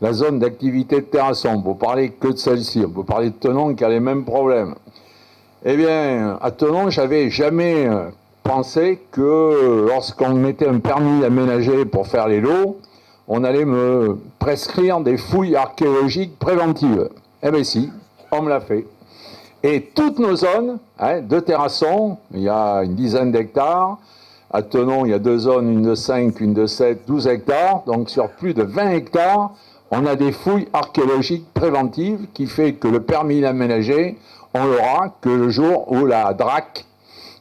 La zone d'activité de terrasson, on ne peut parler que de celle-ci. On peut parler de Thonon qui a les mêmes problèmes. Eh bien, à Thonon, j'avais jamais pensé que lorsqu'on mettait un permis d'aménager pour faire les lots, on allait me prescrire des fouilles archéologiques préventives. Eh bien si, on me l'a fait. Et toutes nos zones de terrasson, il y a une dizaine d'hectares. À Tenon, il y a 2 zones, une de 5, une de 7, 12 hectares. Donc sur plus de 20 hectares, on a des fouilles archéologiques préventives qui fait que le permis d'aménager, on l'aura que le jour où la DRAC,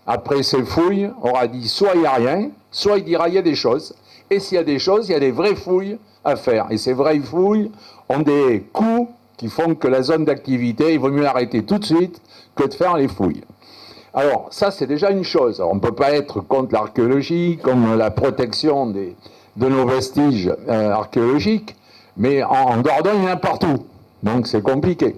après ces fouilles, aura dit soit il n'y a rien, soit il dira il y a des choses. Et s'il y a des choses, il y a des vraies fouilles à faire. Et ces vraies fouilles ont des coûts qui font que la zone d'activité, il vaut mieux l'arrêter tout de suite que de faire les fouilles. Alors, ça, c'est déjà une chose. Alors, on ne peut pas être contre l'archéologie, comme la protection de nos vestiges archéologiques, mais en Dordogne, il y en a partout. Donc, c'est compliqué.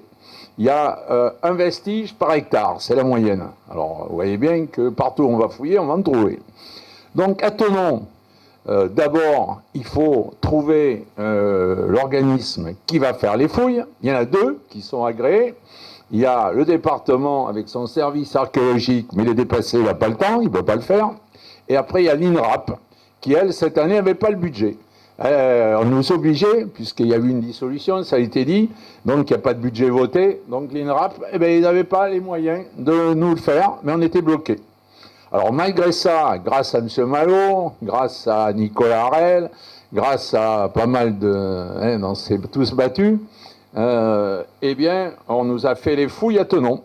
Il y a un vestige par hectare, c'est la moyenne. Alors, vous voyez bien que partout où on va fouiller, on va en trouver. Donc, à Tenon, d'abord, il faut trouver l'organisme qui va faire les fouilles. Il y en a 2 qui sont agréés. Il y a le département avec son service archéologique, mais il est dépassé, il n'a pas le temps, il ne peut pas le faire. Et après, il y a l'INRAP, qui, elle, cette année, n'avait pas le budget. On nous obligeait, puisqu'il y a eu une dissolution, ça a été dit, donc il n'y a pas de budget voté. Donc l'INRAP, eh bien, ils n'avaient pas les moyens de nous le faire, mais on était bloqués. Alors malgré ça, grâce à M. Malo, grâce à Nicolas Harel, grâce à pas mal de... on s'est tous battus, eh bien, on nous a fait les fouilles à Tenon.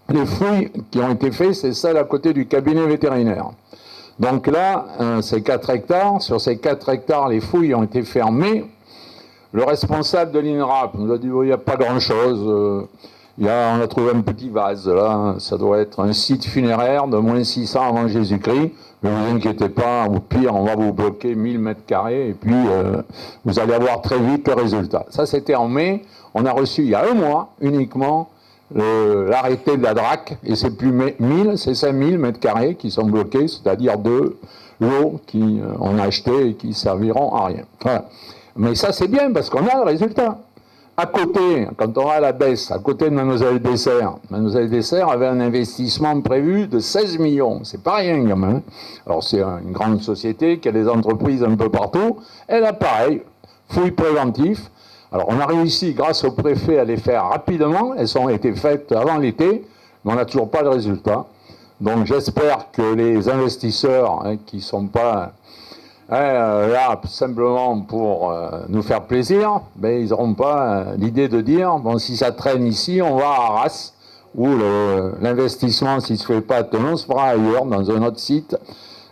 Les fouilles qui ont été faites, c'est celles à côté du cabinet vétérinaire. Donc là, c'est 4 hectares. Sur ces 4 hectares, les fouilles ont été fermées. Le responsable de l'INRAP nous a dit il n'y a pas grand-chose. On a trouvé un petit vase, là. Ça doit être un site funéraire de moins 600 avant Jésus-Christ. Mais ne vous inquiétez pas, au pire, on va vous bloquer 1000 mètres carrés et puis vous allez avoir très vite le résultat. Ça, c'était en mai. On a reçu il y a 1 mois uniquement l'arrêté de la DRAC, et c'est plus 1000, c'est 5000 mètres carrés qui sont bloqués, c'est-à-dire de l'eau qu'on a acheté et qui serviront à rien. Voilà. Mais ça, c'est bien parce qu'on a le résultat. À côté, quand on va à la baisse, à côté de Mademoiselle Dessert avait un investissement prévu de 16 millions. C'est pas rien, quand même. Alors, c'est une grande société qui a des entreprises un peu partout. Elle a pareil, fouilles préventifs. Alors, on a réussi, grâce au préfet, à les faire rapidement. Elles ont été faites avant l'été, mais on n'a toujours pas de résultat. Donc, j'espère que les investisseurs qui ne sont pas là simplement pour nous faire plaisir, ben, ils n'auront pas l'idée de dire, bon, si ça traîne ici, on va à Arras, où l'investissement, s'il ne se fait pas à Tenon, se fera ailleurs, dans un autre site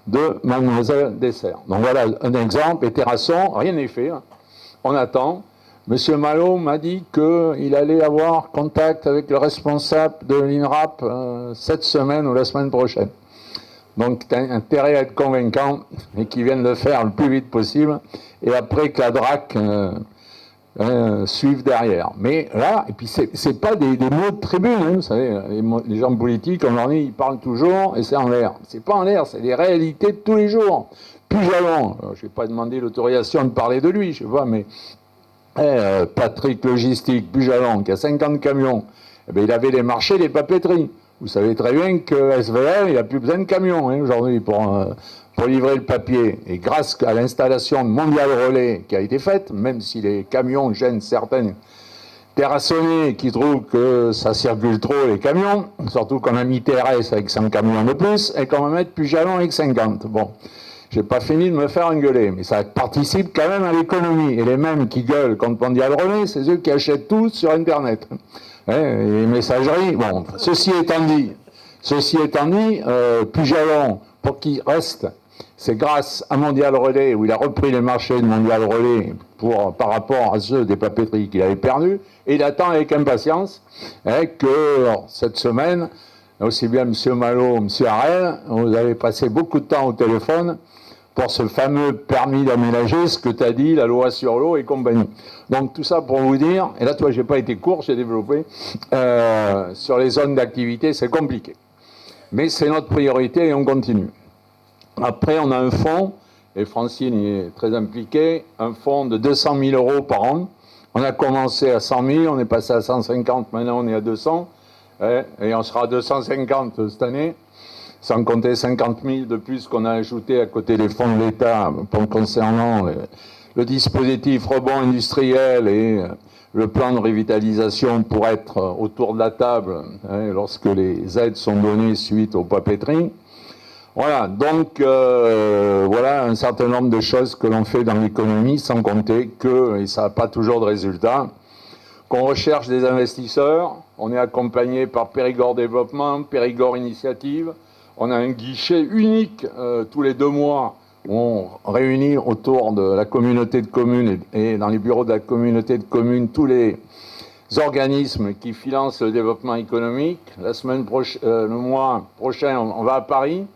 de Mademoiselle Dessert. Donc voilà un exemple. Et Terrasson, rien n'est fait. On attend. Monsieur Malo m'a dit qu'il allait avoir contact avec le responsable de l'INRAP cette semaine ou la semaine prochaine. Donc, tu as intérêt à être convaincant et qu'ils viennent le faire le plus vite possible. Et après que la DRAC suive derrière. Mais là, et puis c'est pas des mots de tribune, hein, vous savez, les gens politiques, on leur dit, ils parlent toujours et c'est en l'air. C'est pas en l'air, c'est des réalités de tous les jours. Pujalon, je vais pas demander l'autorisation de parler de lui, je sais pas, mais Patrick Logistique, Pujalon, qui a 50 camions, eh bien, il avait les marchés des papeteries. Vous savez très bien que SVR, il n'a plus besoin de camions aujourd'hui pour livrer le papier. Et grâce à l'installation de Mondial Relais qui a été faite, même si les camions gênent certaines terrassonnés qui trouvent que ça circule trop les camions, surtout qu'on a mis TRS avec 100 camions de plus, et qu'on va mettre Pujalon avec 50. Bon, j'ai pas fini de me faire engueuler, mais ça participe quand même à l'économie. Et les mêmes qui gueulent contre Mondial Relais, c'est ceux qui achètent tout sur Internet. Les messageries, bon, ceci étant dit, Pujalon, pour qu'il reste, c'est grâce à Mondial Relais, où il a repris les marchés de Mondial Relais par rapport à ceux des papeteries qu'il avait perdus, et il attend avec impatience que cette semaine, aussi bien M. Malo, M. Harel, vous avez passé beaucoup de temps au téléphone pour ce fameux permis d'aménager, ce que tu as dit, la loi sur l'eau et compagnie. Donc tout ça pour vous dire, et là toi j'ai pas été court, j'ai développé, sur les zones d'activité c'est compliqué. Mais c'est notre priorité et on continue. Après on a un fonds, et Francine est très impliquée, un fonds de 200 000 euros par an. On a commencé à 100 000, on est passé à 150, maintenant on est à 200, et on sera à 250 cette année. Sans compter 50 000 de plus qu'on a ajouté à côté des fonds de l'État concernant le dispositif rebond industriel et le plan de revitalisation pour être autour de la table lorsque les aides sont données suite aux papeteries. Voilà, donc voilà un certain nombre de choses que l'on fait dans l'économie, sans compter que, et ça n'a pas toujours de résultat, qu'on recherche des investisseurs. On est accompagné par Périgord Développement, Périgord Initiative. On a un guichet unique tous les 2 mois où on réunit autour de la communauté de communes et dans les bureaux de la communauté de communes tous les organismes qui financent le développement économique. Le mois prochain, on va à Paris,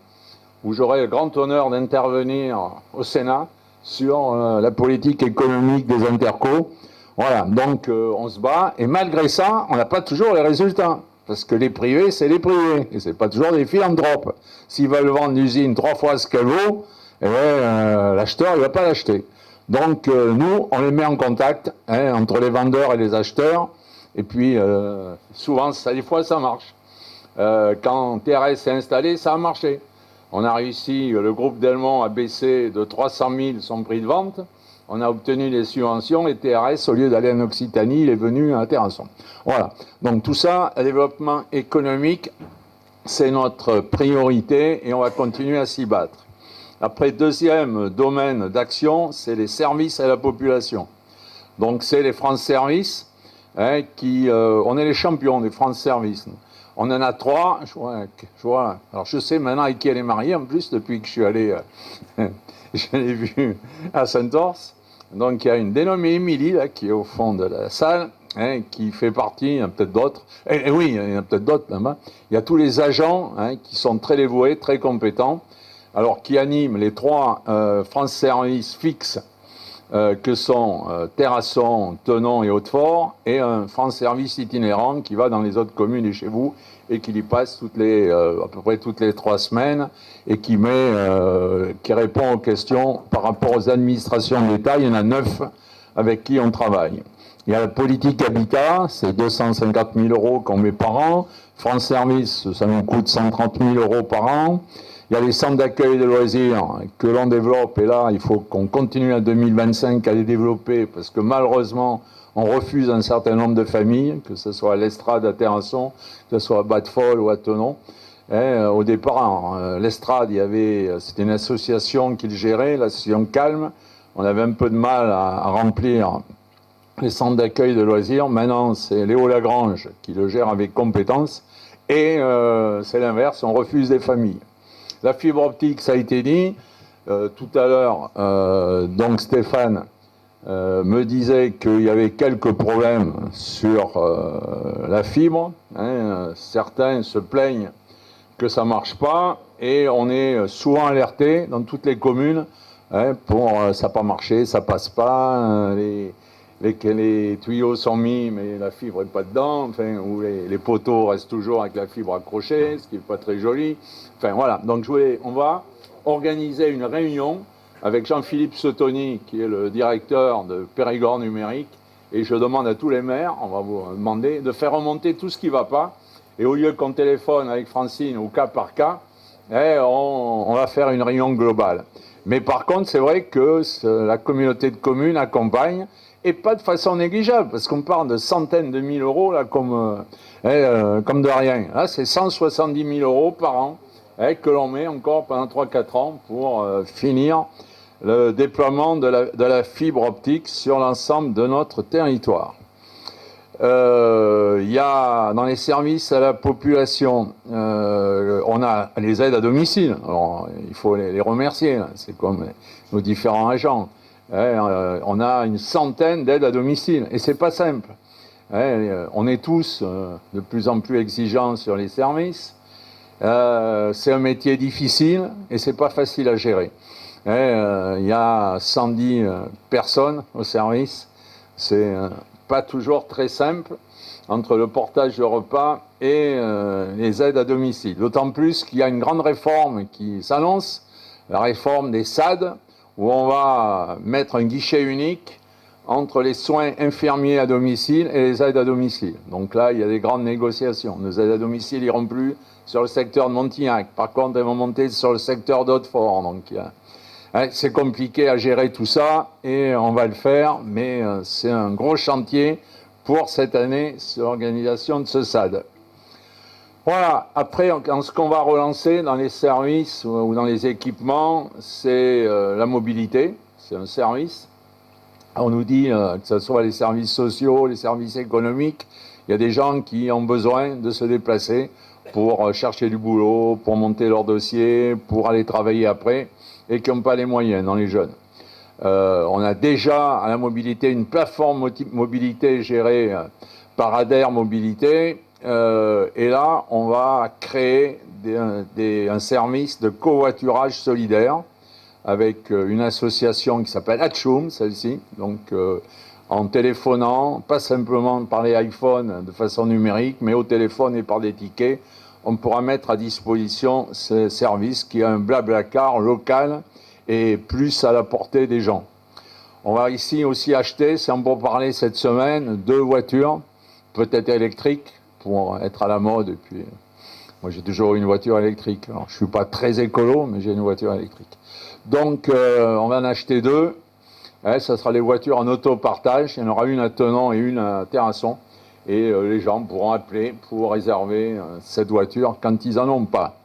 où j'aurai le grand honneur d'intervenir au Sénat sur la politique économique des intercos. Voilà, donc on se bat, et malgré ça, on n'a pas toujours les résultats. Parce que les privés, c'est les privés, et c'est pas toujours des philanthropes. S'ils veulent vendre l'usine 3 fois ce qu'elle vaut, eh ben, l'acheteur, il va pas l'acheter. Donc nous, on les met en contact entre les vendeurs et les acheteurs, et puis souvent, des fois, ça marche. Quand TRS est installé, ça a marché. On a réussi, le groupe Delmont a baissé de 300 000 son prix de vente. On a obtenu des subventions et TRS, au lieu d'aller en Occitanie, il est venu à Terrasson. Voilà. Donc tout ça, le développement économique, c'est notre priorité et on va continuer à s'y battre. Après, deuxième domaine d'action, c'est les services à la population. Donc c'est les France Service, on est les champions des France Service. On en a 3, je vois. Alors je sais maintenant avec qui elle est mariée, en plus, depuis que je suis allé, je l'ai vue à Saint-Orse. Donc il y a une dénommée Émilie, là, qui est au fond de la salle, qui fait partie, il y en a peut-être d'autres, et oui, il y en a peut-être d'autres là-bas. Il y a tous les agents qui sont très dévoués, très compétents, alors qui animent les 3 France Service fixes, que sont Terrasson, Thonon et Hautefort, et un France Service itinérant qui va dans les autres communes et chez vous, et qui y passe à peu près toutes les 3 semaines, et qui répond aux questions par rapport aux administrations de l'État. Il y en a 9 avec qui on travaille. Il y a la politique habitat, c'est 250 000 € qu'on met par an. France Service, ça nous coûte 130 000 € par an. Il y a les centres d'accueil de loisirs que l'on développe, et là, il faut qu'on continue en 2025 à les développer, parce que malheureusement, on refuse un certain nombre de familles, que ce soit à l'Estrade, à Terrasson, que ce soit à Bas-de-Folle ou à Thonon. Au départ, l'Estrade, c'était une association qui le gérait, l'association Calme. On avait un peu de mal à remplir les centres d'accueil de loisirs. Maintenant, c'est Léo Lagrange qui le gère avec compétence. Et c'est l'inverse, on refuse des familles. La fibre optique, ça a été dit. Tout à l'heure, donc Stéphane me disait qu'il y avait quelques problèmes sur la fibre. Certains se plaignent que ça ne marche pas, et on est souvent alerté dans toutes les communes pour ça n'a pas marché, ça passe pas, les tuyaux sont mis mais la fibre n'est pas dedans, enfin, ou les poteaux restent toujours avec la fibre accrochée, ce qui n'est pas très joli. Enfin voilà, donc on va organiser une réunion avec Jean-Philippe Sotoni, qui est le directeur de Périgord Numérique, et je demande à tous les maires, on va vous demander de faire remonter tout ce qui ne va pas, et au lieu qu'on téléphone avec Francine au cas par cas, on va faire une réunion globale. Mais par contre, c'est vrai que la communauté de communes accompagne, et pas de façon négligeable, parce qu'on parle de centaines de mille euros, là, comme de rien. Là, c'est 170 000 € par an que l'on met encore pendant 3-4 ans pour finir le déploiement de la fibre optique sur l'ensemble de notre territoire. Il y a dans les services à la population, on a les aides à domicile. Alors, il faut les remercier, c'est comme nos différents agents. On a une centaine d'aides à domicile, et c'est pas simple. On est tous de plus en plus exigeants sur les services. C'est un métier difficile et c'est pas facile à gérer. Il y a 110 personnes au service. C'est pas toujours très simple entre le portage de repas et les aides à domicile. D'autant plus qu'il y a une grande réforme qui s'annonce, la réforme des SAD, où on va mettre un guichet unique entre les soins infirmiers à domicile et les aides à domicile. Donc là, il y a des grandes négociations. Nos aides à domicile n'iront plus sur le secteur de Montignac. Par contre, elles vont monter sur le secteur d'Hautefort. Donc C'est compliqué à gérer tout ça et on va le faire, mais c'est un gros chantier pour cette année, c'est l'organisation de ce SAD. Voilà, après, ce qu'on va relancer dans les services ou dans les équipements, c'est la mobilité, c'est un service. On nous dit que ce soit les services sociaux, les services économiques, il y a des gens qui ont besoin de se déplacer pour chercher du boulot, pour monter leur dossier, pour aller travailler après, et qui n'ont pas les moyens dans les jeunes. On a déjà à la mobilité une plateforme mobilité gérée par ADER Mobilité, et là on va créer un service de covoiturage solidaire avec une association qui s'appelle Hatchoum, celle-ci, donc en téléphonant, pas simplement par les iPhones de façon numérique, mais au téléphone et par des tickets, on pourra mettre à disposition ce service qui est un blablacar local et plus à la portée des gens. On va ici aussi acheter, c'est en pourparlers cette semaine, 2 voitures, peut-être électriques, pour être à la mode. Et puis, moi j'ai toujours une voiture électrique. Alors, je ne suis pas très écolo, mais j'ai une voiture électrique. Donc on va en acheter 2. Ça sera les voitures en autopartage. Il y en aura une à Tenon et une à Terrasson. Et les gens pourront appeler pour réserver cette voiture quand ils n'en ont pas.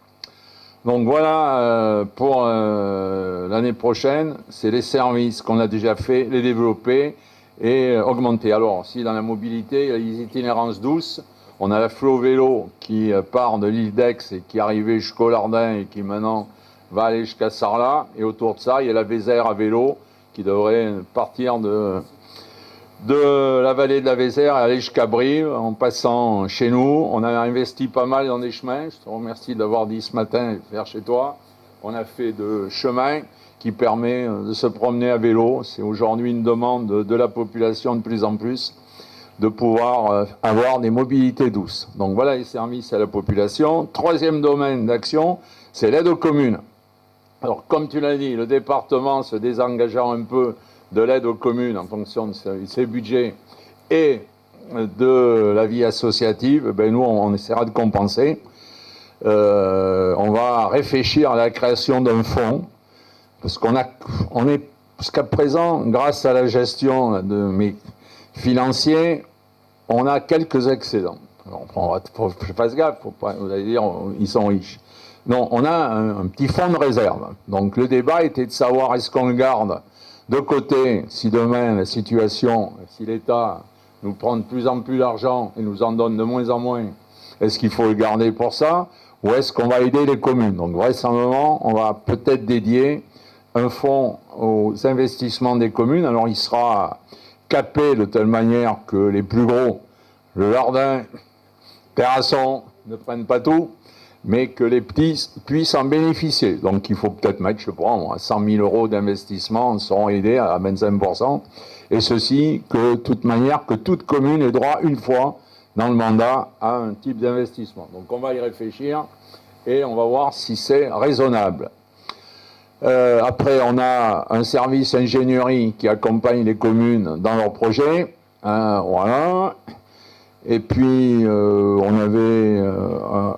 Donc voilà, pour l'année prochaine, c'est les services qu'on a déjà fait, les développer et augmenter. Alors, si dans la mobilité, il y a les itinérances douces, on a la Flow Vélo qui part de l'île d'Aix et qui est arrivée jusqu'au Lardin et qui maintenant va aller jusqu'à Sarlat. Et autour de ça, il y a la Vézère à vélo qui devrait partir de la vallée de la Vézère et aller jusqu'à Brive en passant chez nous. On a investi pas mal dans des chemins. Je te remercie d'avoir dit ce matin, faire chez toi. On a fait de chemins qui permet de se promener à vélo. C'est aujourd'hui une demande de la population de plus en plus de pouvoir avoir des mobilités douces. Donc voilà les services à la population. Troisième domaine d'action, c'est l'aide aux communes. Alors comme tu l'as dit, le département se désengageant un peu de l'aide aux communes en fonction de ses budgets et de la vie associative, ben nous on essaiera de compenser. On va réfléchir à la création d'un fonds, parce on est jusqu'à présent, grâce à la gestion de mes financiers, on a quelques excédents. Alors, faut que je fasse gaffe, faut pas, vous allez dire, ils sont riches. Non, on a un petit fonds de réserve. Donc le débat était de savoir est-ce qu'on le garde de côté, si demain la situation, si l'État nous prend de plus en plus d'argent et nous en donne de moins en moins, est-ce qu'il faut le garder pour ça ou est-ce qu'on va aider les communes? Donc vraisemblablement, on va peut-être dédier un fonds aux investissements des communes. Alors il sera capé de telle manière que les plus gros, le Lardin, Terrasson, ne prennent pas tout, mais que les petits puissent en bénéficier. Donc il faut peut-être mettre, je sais pas, 100 000 euros d'investissement seront aidés à 25%. Et ceci, que de toute manière, que toute commune ait droit une fois dans le mandat à un type d'investissement. Donc on va y réfléchir et on va voir si c'est raisonnable. Après, on a un service ingénierie qui accompagne les communes dans leurs projets. Voilà. Et puis, on avait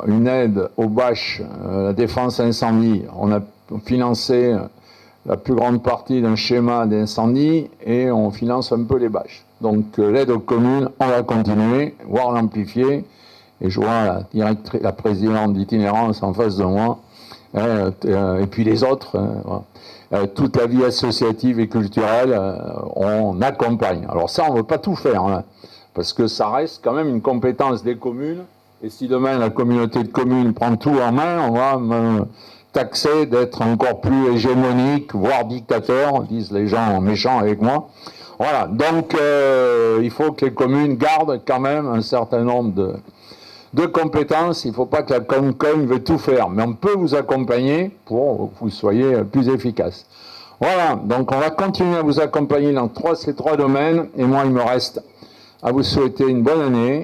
une aide aux bâches, la défense incendie. On a financé la plus grande partie d'un schéma d'incendie et on finance un peu les bâches. Donc, l'aide aux communes, on va continuer, voire l'amplifier. Et je vois la présidente d'itinérance en face de moi. Et puis les autres, toute la vie associative et culturelle, on accompagne. Alors ça, on ne veut pas tout faire, hein, parce que ça reste quand même une compétence des communes. Et si demain la communauté de communes prend tout en main, on va me taxer d'être encore plus hégémonique, voire dictateur, disent les gens méchants avec moi. Voilà, donc il faut que les communes gardent quand même un certain nombre de compétences. Il ne faut pas que la Comcom veut tout faire, mais on peut vous accompagner pour que vous soyez plus efficace. Voilà, donc on va continuer à vous accompagner dans ces 3 domaines, et moi il me reste à vous souhaiter une bonne année.